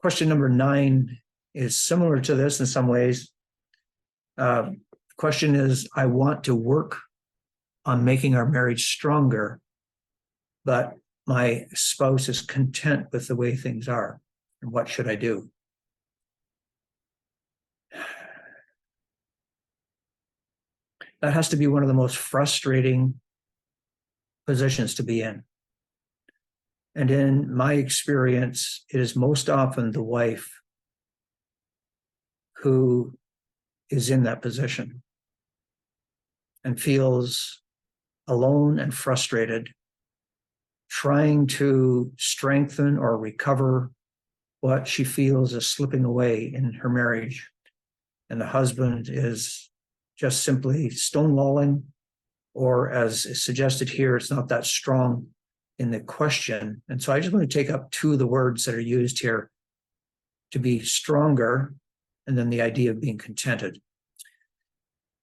Question number 9 is similar to this in some ways. The question is, I want to work on making our marriage stronger, but my spouse is content with the way things are. And what should I do? That has to be one of the most frustrating positions to be in. And in my experience, it is most often the wife who is in that position and feels alone and frustrated, trying to strengthen or recover what she feels is slipping away in her marriage. And the husband is just simply stonewalling, or as is suggested here, it's not that strong in the question. And so I just want to take up 2 of the words that are used here: to be stronger, and then the idea of being contented.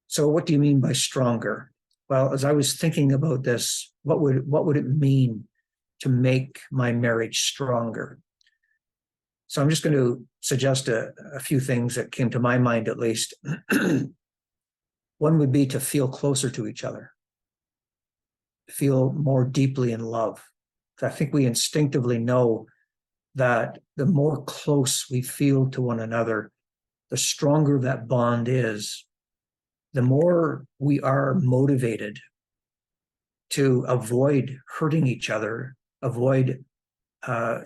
So what do you mean by stronger? Well, as I was thinking about this, what would it mean to make my marriage stronger? So I'm just going to suggest a few things that came to my mind, at least. One would be to feel closer to each other, feel more deeply in love. I think we instinctively know that the more close we feel to one another, the stronger that bond is, the more we are motivated to avoid hurting each other, avoid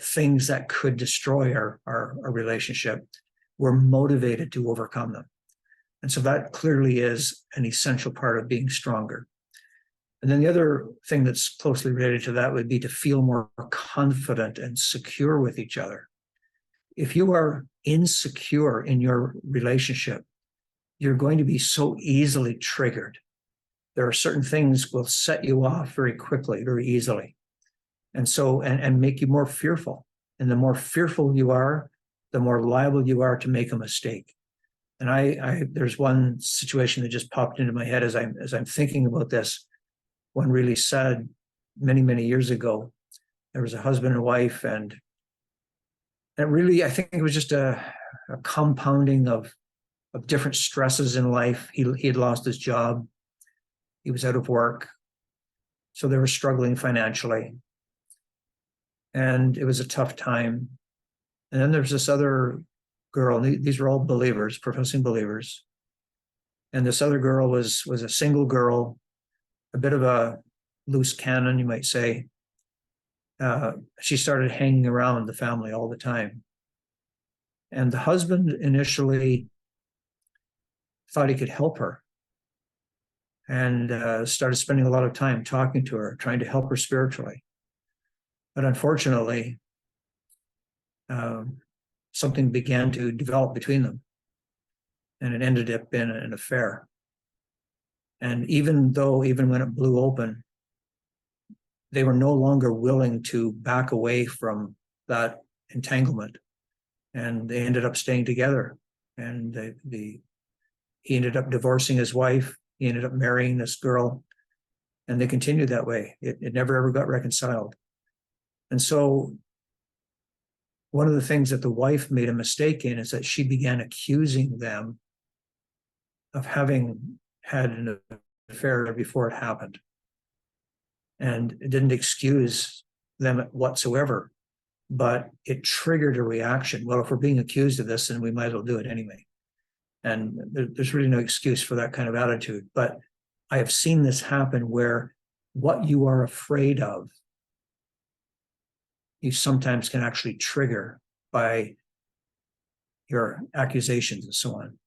things that could destroy our relationship. We're motivated to overcome them. And so that clearly is an essential part of being stronger. And then the other thing that's closely related to that would be to feel more confident and secure with each other. If you are insecure in your relationship, you're going to be so easily triggered. There are certain things will set you off very quickly, very easily. And so, and make you more fearful. And the more fearful you are, the more liable you are to make a mistake. And I there's one situation that just popped into my head as I'm thinking about this. One really sad, many years ago. There was a husband and wife, and really, I think it was just a compounding of different stresses in life. He had lost his job. He was out of work. So they were struggling financially. And it was a tough time. And then there's this other girl. These were all believers, professing believers. And this other girl was a single girl, a bit of a loose cannon, you might say. She started hanging around the family all the time. And the husband initially thought he could help her, and started spending a lot of time talking to her, trying to help her spiritually. But unfortunately, something began to develop between them, and it ended up in an affair. And even when it blew open, they were no longer willing to back away from that entanglement, and they ended up staying together. And he ended up divorcing his wife. He ended up marrying this girl, and they continued that way. It never ever got reconciled. And so one of the things that the wife made a mistake in is that she began accusing them of having had an affair before it happened. And it didn't excuse them whatsoever, but it triggered a reaction. Well, if we're being accused of this, then we might as well do it anyway. And there's really no excuse for that kind of attitude. But I have seen this happen where what you are afraid of, you sometimes can actually trigger by your accusations and so on.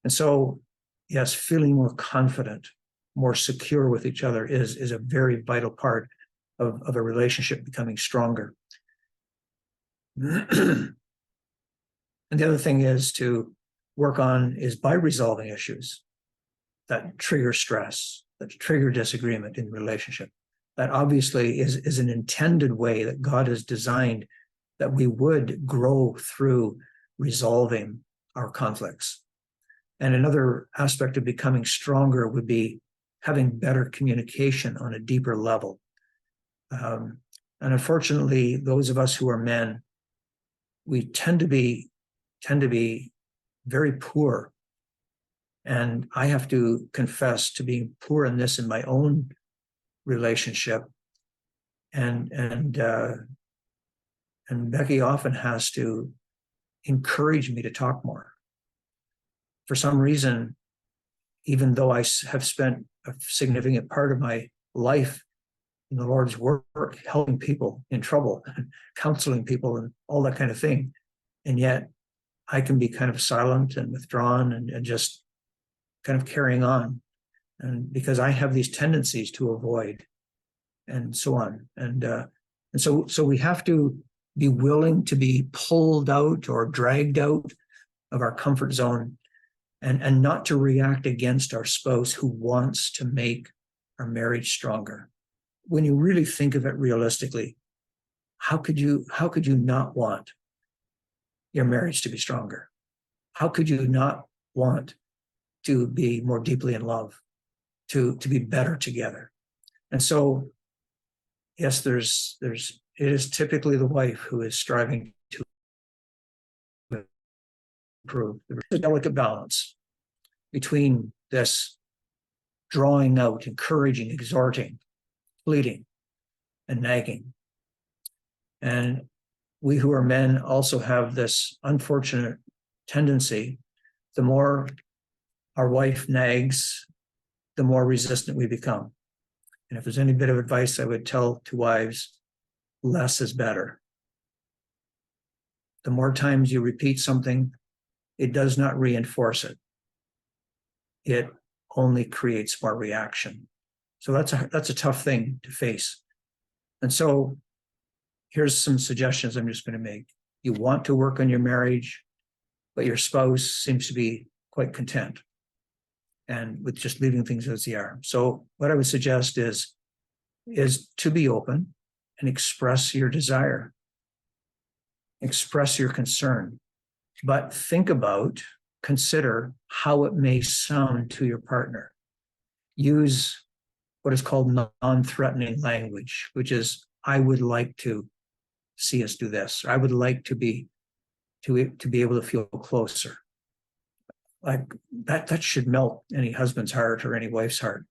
And so, yes, feeling more confident, more secure with each other is a very vital part of a relationship becoming stronger. And the other thing is to work on is by resolving issues that trigger stress, that trigger disagreement in the relationship. That obviously is an intended way that God has designed that we would grow through resolving our conflicts. And another aspect of becoming stronger would be having better communication on a deeper level. And unfortunately, those of us who are men, we tend to be very poor. And I have to confess to being poor in this in my own relationship. And Becky often has to encourage me to talk more. For some reason, even though I have spent a significant part of my life in the Lord's work, helping people in trouble, counseling people and all that kind of thing, and yet I can be kind of silent and withdrawn and just kind of carrying on. And because I have these tendencies to avoid and so on. And so we have to be willing to be pulled out or dragged out of our comfort zone and not to react against our spouse who wants to make our marriage stronger. When you really think of it realistically, how could you not want your marriage to be stronger? How could you not want to be more deeply in love, to be better together? And so, yes, it is typically the wife who is striving to improve. There's a delicate balance between this drawing out, encouraging, exhorting, pleading, and nagging. And we who are men also have this unfortunate tendency: the more our wife nags, the more resistant we become. And if there's any bit of advice I would tell to wives, less is better. The more times you repeat something, it does not reinforce it. It only creates more reaction. So that's a tough thing to face. And so here's some suggestions I'm just going to make. You want to work on your marriage, but your spouse seems to be quite content and with just leaving things as they are. So what I would suggest is to be open and express your desire, express your concern, but consider how it may sound to your partner. Use what is called non-threatening language, which is, I would like to see us do this, or I would like to be able to feel closer. Like that should melt any husband's heart or any wife's heart.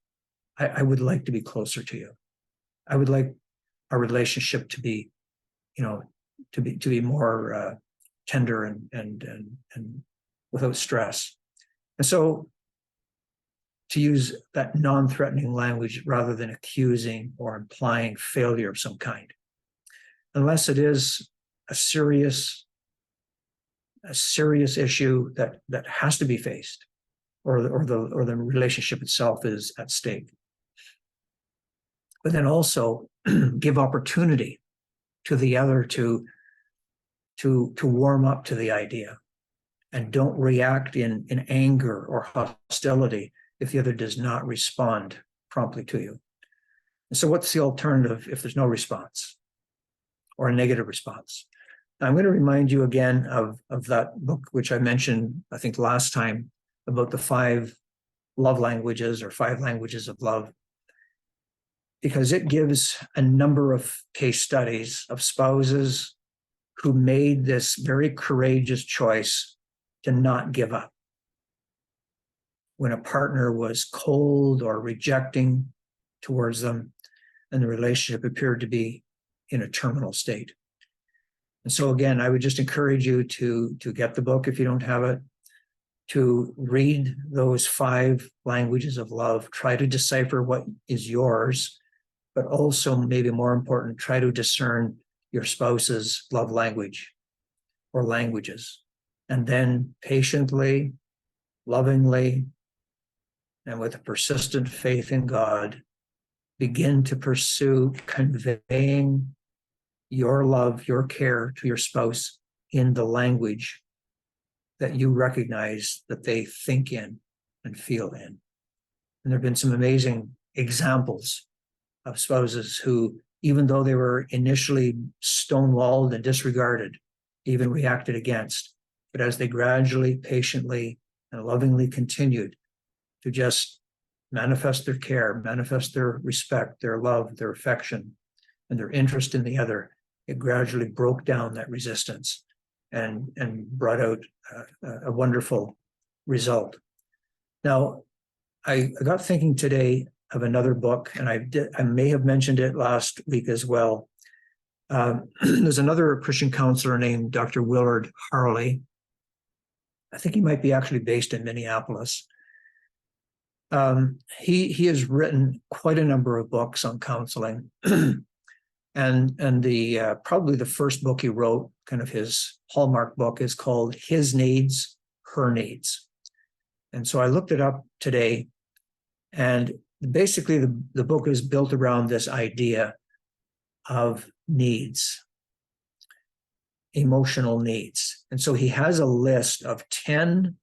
I would like to be closer to you. I would like our relationship to be, to be more tender and without stress. And so to use that non-threatening language rather than accusing or implying failure of some kind, unless it is a serious issue that has to be faced, or the relationship itself is at stake. But then also give opportunity to the other to warm up to the idea, and don't react in anger or hostility if the other does not respond promptly to you. And so what's the alternative if there's no response or a negative response? Now, I'm going to remind you again of that book, which I mentioned, I think last time, about the 5 love languages or 5 languages of love, because it gives a number of case studies of spouses who made this very courageous choice to not give up when a partner was cold or rejecting towards them, and the relationship appeared to be in a terminal state. And so again, I would just encourage you to get the book if you don't have it, to read those 5 languages of love, try to decipher what is yours, but also, maybe more important, try to discern your spouse's love language or languages. And then patiently, lovingly, and with a persistent faith in God, begin to pursue conveying your love, your care to your spouse in the language that you recognize that they think in and feel in. And there have been some amazing examples of spouses who, even though they were initially stonewalled and disregarded, even reacted against, but as they gradually, patiently, and lovingly continued to just manifest their care, manifest their respect, their love, their affection, and their interest in the other, it gradually broke down that resistance. and brought out a wonderful result. Now, I got thinking today of another book, and I may have mentioned it last week as well. There's another Christian counselor named Dr. Willard Harley. I think he might be actually based in Minneapolis. He has written quite a number of books on counseling, and the probably the first book he wrote, kind of his hallmark book, is called His Needs, Her Needs. And so I looked it up today, and basically the book is built around this idea of needs, emotional needs. And so he has a list of 10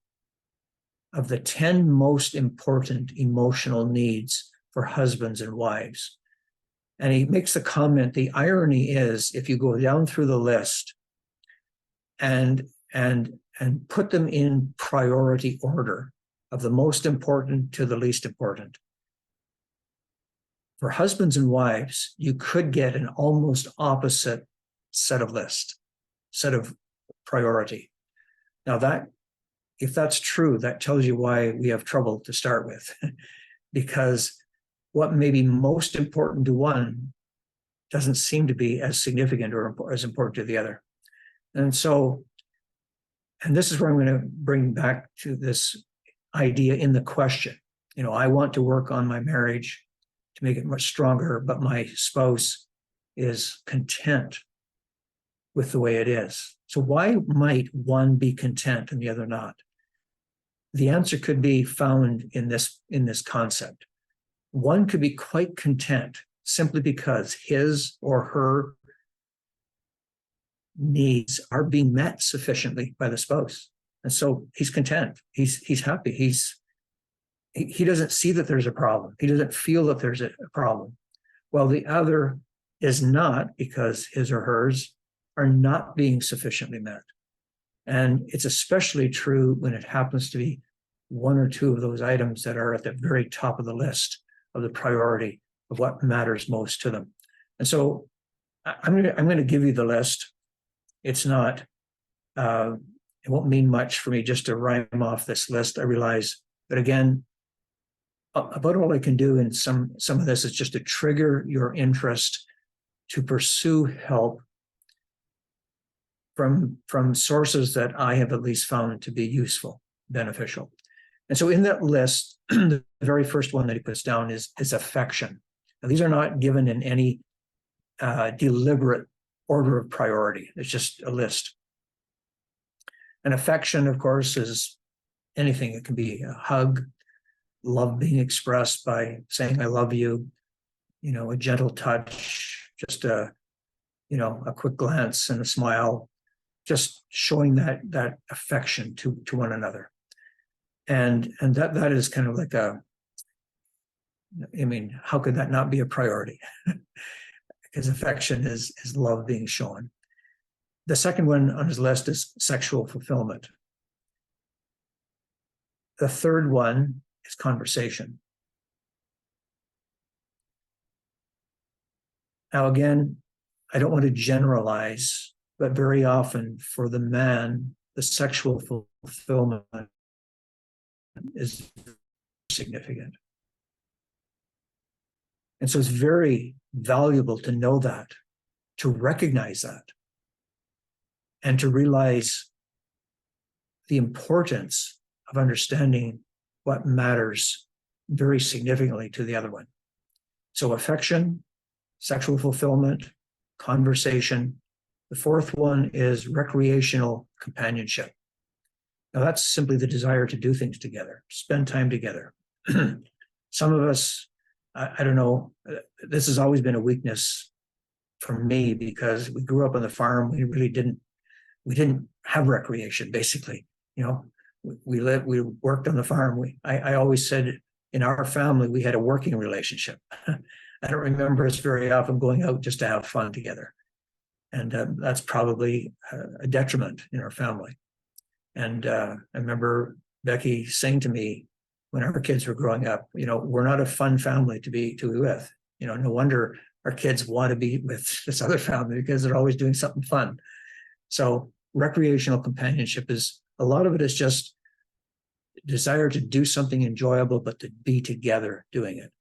of the 10 most important emotional needs for husbands and wives. And he makes the comment, the irony is, if you go down through the list and put them in priority order of the most important to the least important, for husbands and wives, you could get an almost opposite set of priority. Now that, if that's true, that tells you why we have trouble to start with, because what may be most important to one doesn't seem to be as significant or as important to the other. And so, and this is where I'm going to bring back to this idea in the question. You know, I want to work on my marriage to make it much stronger, but my spouse is content with the way it is. So why might one be content and the other not? The answer could be found in this concept. One could be quite content simply because his or her needs are being met sufficiently by the spouse. And so he's content. He's happy. He doesn't see that there's a problem. He doesn't feel that there's a problem. While the other is not, because his or hers are not being sufficiently met. And it's especially true when it happens to be one or two of those items that are at the very top of the list of the priority of what matters most to them. And so I'm going to give you the list. It's not, it won't mean much for me just to rhyme off this list, I realize. But again, about all I can do in some of this is just to trigger your interest to pursue help from sources that I have at least found to be useful, beneficial. And so in that list, the very first one that he puts down is affection. Now, these are not given in any deliberate order of priority. It's just a list. And affection, of course, is anything. It can be a hug, love being expressed by saying, I love you, you know, a gentle touch, just a quick glance and a smile, just showing that affection to one another. And that is kind of like how could that not be a priority? Because affection is love being shown. The second one on his list is sexual fulfillment. The third one is conversation. Now, again, I don't want to generalize, but very often for the man, the sexual fulfillment is significant. And so it's very valuable to know that, to recognize that, and to realize the importance of understanding what matters very significantly to the other one. So affection, sexual fulfillment, conversation. The fourth one is recreational companionship. Now that's simply the desire to do things together, spend time together. Some of us, I don't know, this has always been a weakness for me because we grew up on the farm. We really didn't have recreation, basically. You know, we worked on the farm. I always said in our family, we had a working relationship. I don't remember us very often going out just to have fun together. And that's probably a detriment in our family. And I remember Becky saying to me when our kids were growing up, you know, we're not a fun family to be with. You know, no wonder our kids want to be with this other family because they're always doing something fun. So recreational companionship is, a lot of it is just desire to do something enjoyable, but to be together doing it.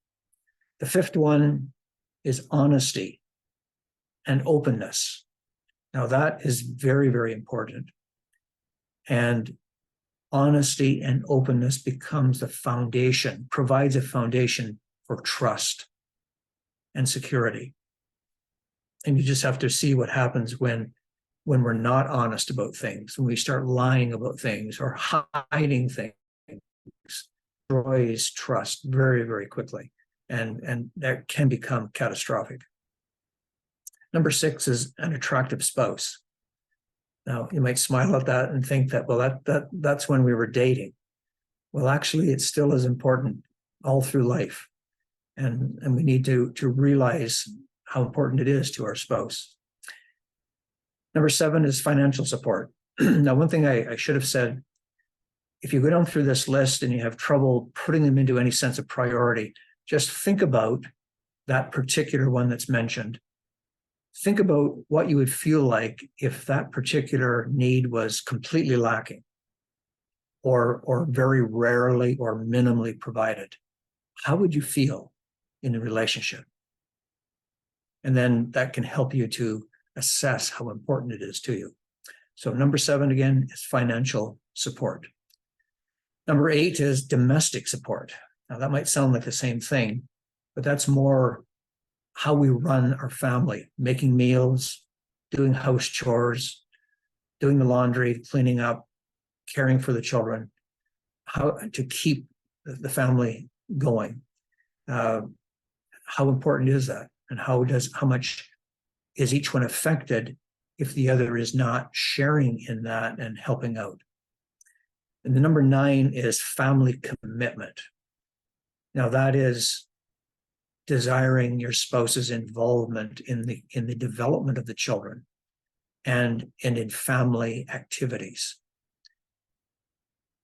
The fifth one is honesty and openness. Now that is very, very important. And honesty and openness becomes the foundation, provides a foundation for trust and security. And you just have to see what happens when we're not honest about things, when we start lying about things or hiding things, destroys trust very, very quickly. And that can become catastrophic. Number 6 is an attractive spouse. Now, you might smile at that and think that, well, that's when we were dating. Well, actually, it's still as important all through life. And we need to realize how important it is to our spouse. Number 7 is financial support. Now, one thing I should have said, if you go down through this list and you have trouble putting them into any sense of priority, just think about that particular one that's mentioned. Think about what you would feel like if that particular need was completely lacking or very rarely or minimally provided. How would you feel in the relationship? And then that can help you to assess how important it is to you. So number 7, again, is financial support. Number 8 is domestic support. Now that might sound like the same thing, but that's more how we run our family, making meals, doing house chores, doing the laundry, cleaning up, caring for the children, how to keep the family going. How important is that? And how much is each one affected if the other is not sharing in that and helping out? And the number 9 is family commitment. Now that is desiring your spouse's involvement in the development of the children and in family activities.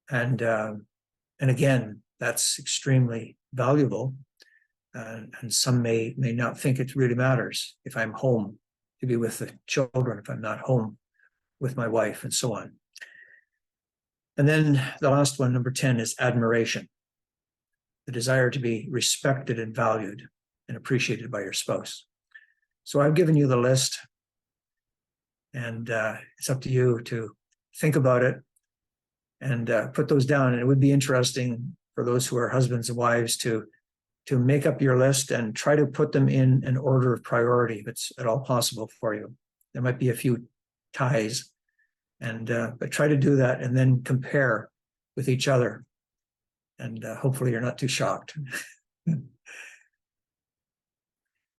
And again, that's extremely valuable. And some may not think it really matters if I'm home to be with the children, if I'm not home with my wife, and so on. And then the last one, number 10, is admiration. The desire to be respected and valued and appreciated by your spouse. So I've given you the list, and it's up to you to think about it and put those down. And it would be interesting for those who are husbands and wives to make up your list and try to put them in an order of priority if it's at all possible for you. There might be a few ties, but try to do that and then compare with each other. And hopefully you're not too shocked.